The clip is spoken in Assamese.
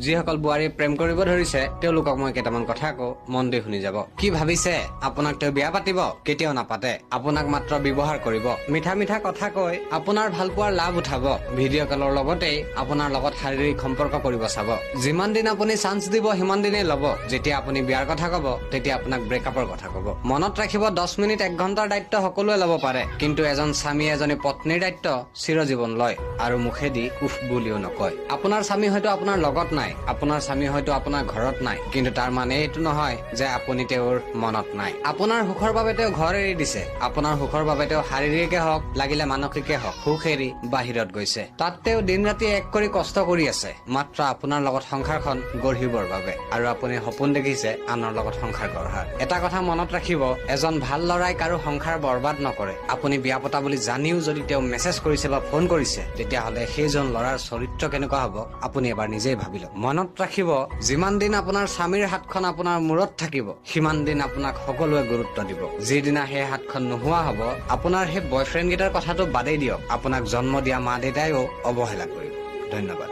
যিসকল বোৱাৰীয়ে প্ৰেম কৰিব ধৰিছে তেওঁলোকক মই কেইটামান কথা কওঁ, মন দি শুনি যাব। কি ভাবিছে আপোনাক তেওঁ বিয়া পাতিব? কেতিয়াও নাপাতে। আপোনাক মাত্ৰ ব্যৱহাৰ কৰিব, মিঠা মিঠা কথা কৈ আপোনাৰ ভাল পোৱাৰ লাভ উঠাব। ভিডিঅ' কলৰ লগতেই আপোনাৰ লগত শাৰীৰিক সম্পৰ্ক কৰিব চাব। যিমান দিন আপুনি চান্স দিব সিমান দিনেই ল'ব। যেতিয়া আপুনি বিয়াৰ কথা কব তেতিয়া আপোনাক ব্ৰেকআপৰ কথা কব। মনত ৰাখিব, 10 মিনিট 1 ঘণ্টাৰ দায়িত্ব সকলোৱে ল'ব পাৰে, কিন্তু এজন স্বামীয়ে এজনী পত্নীৰ দায়িত্ব চিৰজীৱন লয় আৰু মুখেদি উফ বুলিও নকয়। আপোনাৰ স্বামী হয়তো আপোনাৰ লগত নাই, আপোনাৰ স্বামী হয়তো আপোনাৰ ঘৰত নাই, কিন্তু তাৰ মানে এইটো নহয় যে আপুনি তেওঁৰ মনত নাই। আপোনাৰ সুখৰ বাবে তেওঁ ঘৰ এৰি দিছে, আপোনাৰ সুখৰ বাবে তেওঁ শাৰীৰিকে হওক লাগিলে মানসিকে হওক সুখ এৰি বাহিৰত গৈছে। তাত তেওঁ দিন ৰাতি এক কৰি কষ্ট কৰি আছে মাত্ৰ আপোনাৰ লগত সংসাৰখন গঢ়িবৰ বাবে, আৰু আপুনি সপোন দেখিছে আনৰ লগত সংসাৰ গঢ়াৰ। এটা কথা মনত ৰাখিব, এজন ভাল ল'ৰাই কাৰো সংসাৰ বৰবাদ নকৰে। আপুনি বিয়া পতা বুলি জানিও যদি তেওঁ মেছেজ কৰিছে বা ফোন কৰিছে, তেতিয়াহ'লে সেইজন ল'ৰাৰ চৰিত্ৰ কেনেকুৱা হ'ব আপুনি এবাৰ নিজেই ভাবি লওক। মনত ৰাখিব, যিমান দিন আপোনাৰ স্বামীৰ হাতখন আপোনাৰ মূৰত থাকিব সিমান দিন আপোনাক সকলোৱে গুৰুত্ব দিব। যিদিনা সেই হাতখন নোহোৱা হ'ব, আপোনাৰ সেই বয়ফ্ৰেণ্ড কেইটাৰ কথাটো বাদেই দিয়ক, আপোনাক জন্ম দিয়া মা দেউতাইও অৱহেলা কৰিব। ধন্যবাদ।